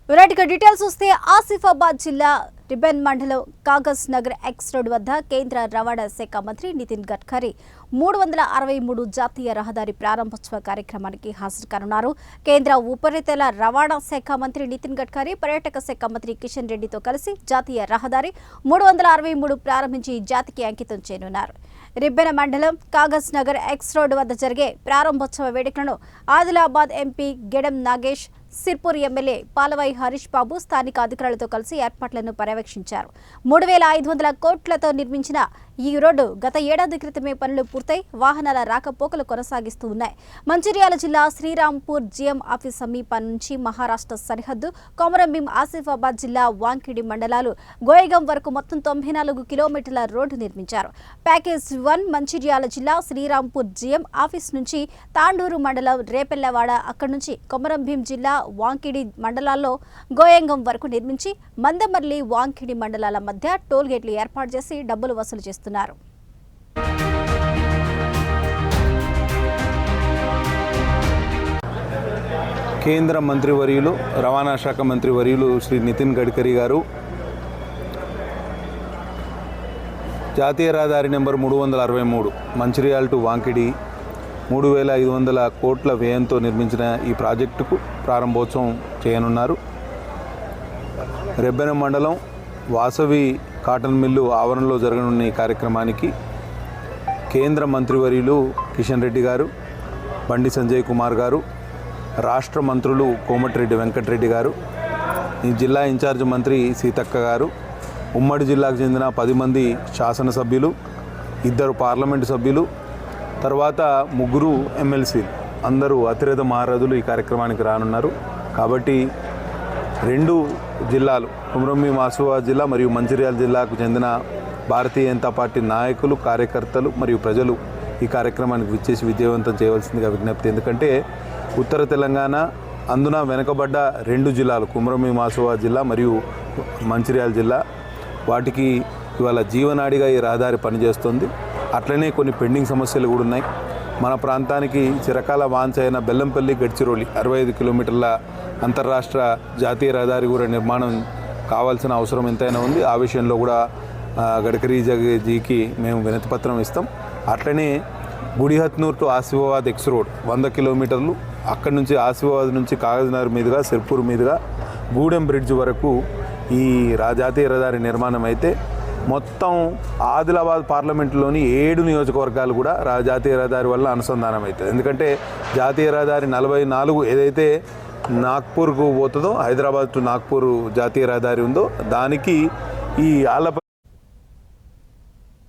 విరాట్గా details వస్తే ఆసిఫాబాద్ జిల్లా ribbon మండలం కాగజ్ నగర్ ఎక్స్ రోడ్ వద్ద కేంద్ర రవాణా శాఖ మంత్రి నితిన్ గడ్కరీ 363 జాతీయ రహదారి ప్రారంభోత్సవ కార్యక్రమానికి హాజరు కానున్నారు. కేంద్ర ఉపరితల రవాణా శాఖ మంత్రి నితిన్ గడ్కరీ పర్యాటక శాఖ మంత్రి కిషన్ రెడ్డితో కలిసి జాతీయ రహదారి 363 ప్రారంభించి జాతికి అంకితం చేయనున్నారు. రిబ్బెన మండలం కాగజ్ నగర్ ఎక్స్ రోడ్ వద్ద జరిగే ప్రారంభోత్సవ వేడుకలను ఆదిలాబాద్ ఎంపీ గెడం నాగేష్, సిర్పూర్ ఎమ్మెల్యే పాలవాయి హరీష్ బాబు స్థానిక అధికారులతో కలిసి ఏర్పాట్లను పర్యవేక్షించారు. 3500 కోట్లతో నిర్మించిన ఈ రోడ్డు గత ఏడాది క్రితమే పనులు పూర్తయి వాహనాల రాకపోకలు కొనసాగిస్తూ ఉన్నాయి. మంచిర్యాల జిల్లా శ్రీరాంపూర్ జీఎం ఆఫీస్ సమీపం నుంచి మహారాష్ట్ర సరిహద్దు కొమరంభీం ఆసిఫాబాద్ జిల్లా వాంకిడి మండలాలు గోయగం వరకు మొత్తం 94 కిలోమీటర్ల రోడ్డు నిర్మించారు. ప్యాకేజ్ 1 మంచిర్యాల జిల్లా శ్రీరాంపూర్ జీఎం ఆఫీస్ నుంచి తాండూరు మండలం రేపెల్లవాడ, అక్కడి నుంచి కొమరంభీం జిల్లా వాంకిడి మండలాల్లో గోయంగం వరకు నిర్మించి మందమర్లి వాంకిడి మండలాల మధ్య టోల్ గేట్లు ఏర్పాటు చేసి డబ్బులు వసూలు చేస్తున్నారు. కేంద్ర మంత్రివర్యులు రవాణా శాఖ మంత్రివర్యులు శ్రీ నితిన్ గడ్కరీ గారు జాతీయ రహదారి నెంబర్ 363 మంచిర్యాల టు వాంకిడి 3500 కోట్ల వ్యయంతో నిర్మించిన ఈ ప్రాజెక్టుకు ప్రారంభోత్సవం చేయనున్నారు. రెబ్బెన మండలం వాసవి కాటన్ మిల్లు ఆవరణలో జరగనున్న ఈ కార్యక్రమానికి కేంద్ర మంత్రివర్యులు కిషన్ రెడ్డి గారు, బండి సంజయ్ కుమార్ గారు, రాష్ట్ర మంత్రులు కోమటిరెడ్డి వెంకటరెడ్డి గారు, ఈ జిల్లా ఇన్ఛార్జ్ మంత్రి సీతక్క గారు, ఉమ్మడి జిల్లాకు చెందిన 10 మంది శాసనసభ్యులు, 2 పార్లమెంటు సభ్యులు, తర్వాత 3 ఎమ్మెల్సీలు అందరూ అతిరథ మహారథులు ఈ కార్యక్రమానికి రానున్నారు. కాబట్టి 2 జిల్లాలు కొమరంభీం ఆసిఫాబాద్ జిల్లా మరియు మంచిర్యాల జిల్లాకు చెందిన భారతీయ జనతా పార్టీ నాయకులు, కార్యకర్తలు మరియు ప్రజలు ఈ కార్యక్రమానికి విచ్చేసి విజయవంతం చేయవలసిందిగా విజ్ఞప్తి. ఎందుకంటే ఉత్తర తెలంగాణ అందున వెనుకబడ్డ 2 జిల్లాలు కొమరంభీం ఆసిఫాబాద్ జిల్లా మరియు మంచిర్యాల జిల్లా, వాటికి ఇవాళ జీవనాడిగా ఈ రహదారి పనిచేస్తుంది. అట్లనే కొన్ని పెండింగ్ సమస్యలు కూడా ఉన్నాయి. మన ప్రాంతానికి చిరకాల వాంఛ అయిన బెల్లంపల్లి గడ్చిరోలి 65 కిలోమీటర్ల అంతర్రాష్ట్ర జాతీయ రహదారి కూడా నిర్మాణం కావాల్సిన అవసరం ఎంతైనా ఉంది. ఆ విషయంలో కూడా గడ్కరీ జీకి మేము వినతి పత్రం ఇస్తాం. అట్లనే Gudihatnoor to Asifabad X road 100 కిలోమీటర్లు, అక్కడి నుంచి ఆసిఫాబాద్ నుంచి కాగజ్నగర్ మీదుగా సిర్పూర్ మీదుగా గూడెం బ్రిడ్జ్ వరకు ఈ జాతీయ రహదారి నిర్మాణం అయితే మొత్తం ఆదిలాబాద్ పార్లమెంటులోని 7 నియోజకవర్గాలు కూడా జాతీయ రహదారి వల్ల అనుసంధానం అవుతుంది. ఎందుకంటే జాతీయ రహదారి 44 ఏదైతే నాగ్పూర్కు పోతుందో, హైదరాబాద్ టు నాగ్పూర్ జాతీయ రహదారి ఉందో దానికి ఈ